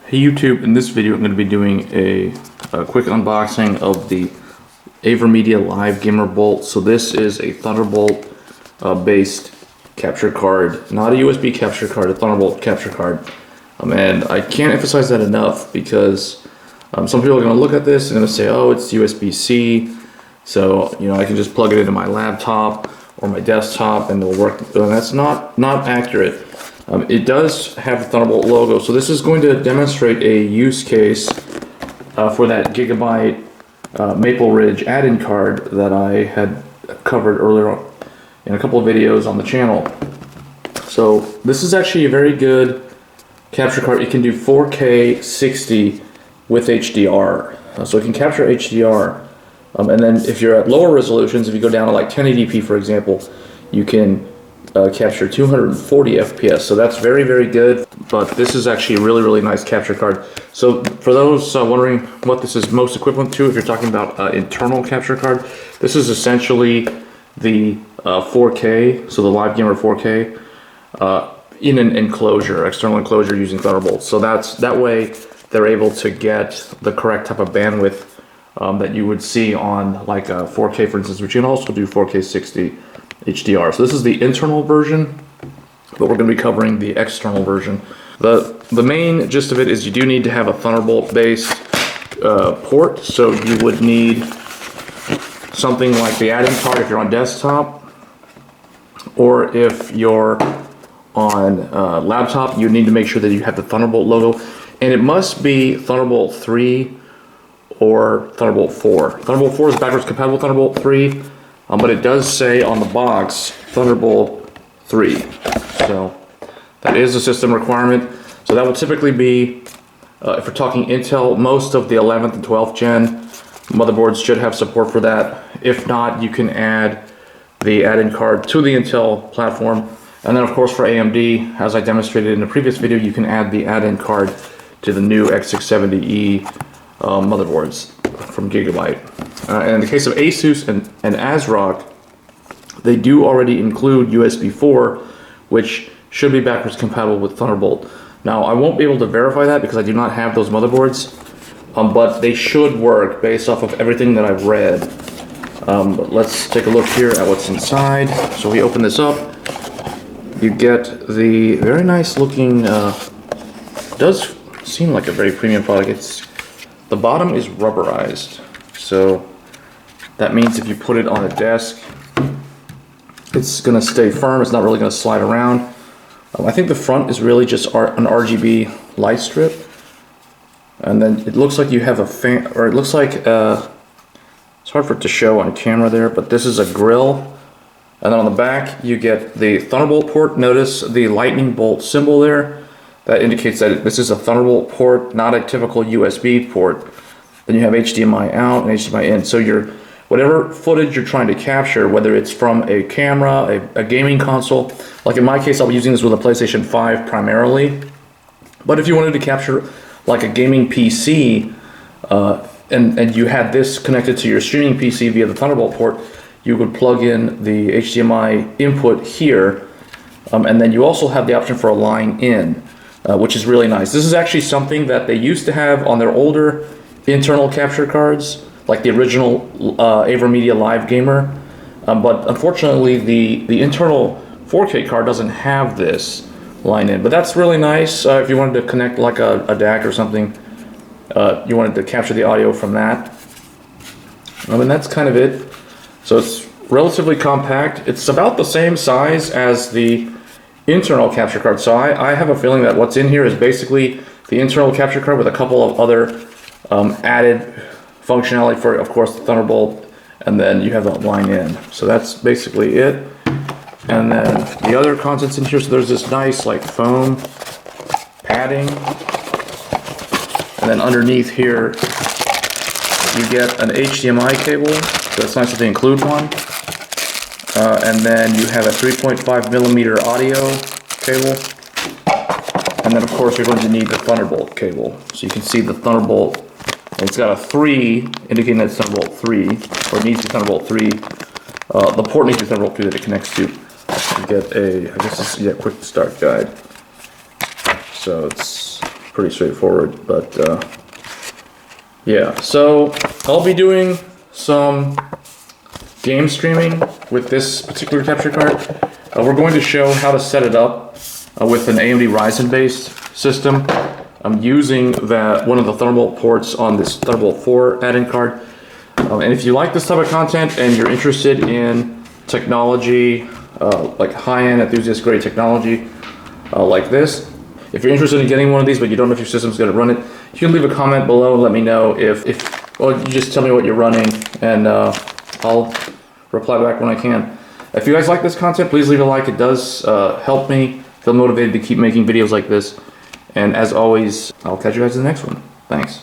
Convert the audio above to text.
Hey YouTube, in this video I'm going to be doing a quick unboxing of the AVerMedia Live Gamer Bolt. So this is a Thunderbolt based capture card, not a USB capture card, a Thunderbolt capture card. And I can't emphasize that enough because some people are going to look at this and going to say, oh, it's USB-C, so I can just plug it into my laptop or my desktop and it'll work. And that's not accurate. It does have the Thunderbolt logo, so this is going to demonstrate a use case for that Gigabyte Maple Ridge add-in card that I had covered earlier in a couple of videos on the channel. So this is actually a very good capture card. It can do 4K 60 with HDR, so it can capture HDR, and then if you're at lower resolutions, if you go down to like 1080p for example, you can capture 240 FPS, so that's very, very good. But this is actually a really, really nice capture card. So for those wondering what this is most equivalent to, if you're talking about internal capture card, this is essentially the 4K, so the Live Gamer 4K, in an enclosure, external enclosure using Thunderbolt. So that way they're able to get the correct type of bandwidth that you would see on like a 4K, for instance, which you can also do 4K 60 HDR. So this is the internal version, but we're going to be covering the external version. The main gist of it is you do need to have a Thunderbolt based port, so you would need something like the add-in card if you're on desktop, or if you're on laptop, you need to make sure that you have the Thunderbolt logo, and it must be Thunderbolt 3 or Thunderbolt 4. Thunderbolt 4 is backwards compatible with Thunderbolt 3. But it does say on the box Thunderbolt 3, so that is a system requirement. So that would typically be, if we're talking Intel, most of the 11th and 12th gen motherboards should have support for that. If not, you can add the add-in card to the Intel platform. And then of course for AMD, as I demonstrated in the previous video, you can add the add-in card to the new X670E motherboards from Gigabyte. And in the case of Asus and ASRock, they do already include USB 4, which should be backwards compatible with Thunderbolt. Now, I won't be able to verify that because I do not have those motherboards, but they should work based off of everything that I've read. But let's take a look here at what's inside. So we open this up, you get the very nice looking, does seem like a very premium product. The bottom is rubberized, so that means if you put it on a desk, it's going to stay firm. It's not really going to slide around. I think the front is really just an RGB light strip, and then it looks like you have a fan, or it looks like it's hard for it to show on camera there, but this is a grill. And then on the back you get the Thunderbolt port. Notice the lightning bolt symbol there. That indicates that this is a Thunderbolt port, not a typical USB port. Then you have HDMI out and HDMI in. So whatever footage you're trying to capture, whether it's from a camera, a gaming console, like in my case, I'll be using this with a PlayStation 5 primarily. But if you wanted to capture like a gaming PC, and you had this connected to your streaming PC via the Thunderbolt port, you would plug in the HDMI input here, and then you also have the option for a line in. Which is really nice. This is actually something that they used to have on their older internal capture cards, like the original AVerMedia Live Gamer, but unfortunately the internal 4K card doesn't have this line in. But that's really nice if you wanted to connect like a DAC or something, you wanted to capture the audio from that. And that's kind of it. So it's relatively compact. It's about the same size as the internal capture card. So I have a feeling that what's in here is basically the internal capture card with a couple of other added functionality for, of course, the Thunderbolt, and then you have that line in. So that's basically it. And then the other contents in here, so there's this nice like foam padding, and then underneath here you get an HDMI cable. So it's nice that they include one. And then you have a 3.5 millimeter audio cable, and then of course you're going to need the Thunderbolt cable. So you can see the Thunderbolt, it's got a 3 indicating that it's Thunderbolt 3, or it needs to be Thunderbolt 3. The port needs to be Thunderbolt 3 that it connects to. You get I guess this is a quick start guide. So it's pretty straightforward. But yeah, so I'll be doing some game streaming with this particular capture card. We're going to show how to set it up with an AMD Ryzen based system. I'm using one of the Thunderbolt ports on this Thunderbolt 4 add-in card. And if you like this type of content and you're interested in technology, like high-end enthusiast grade technology like this, if you're interested in getting one of these but you don't know if your system's going to run it, you can leave a comment below and let me know well, you just tell me what you're running, and I'll reply back when I can. If you guys like this content, please leave a like. It does help me feel motivated to keep making videos like this. And as always, I'll catch you guys in the next one. Thanks.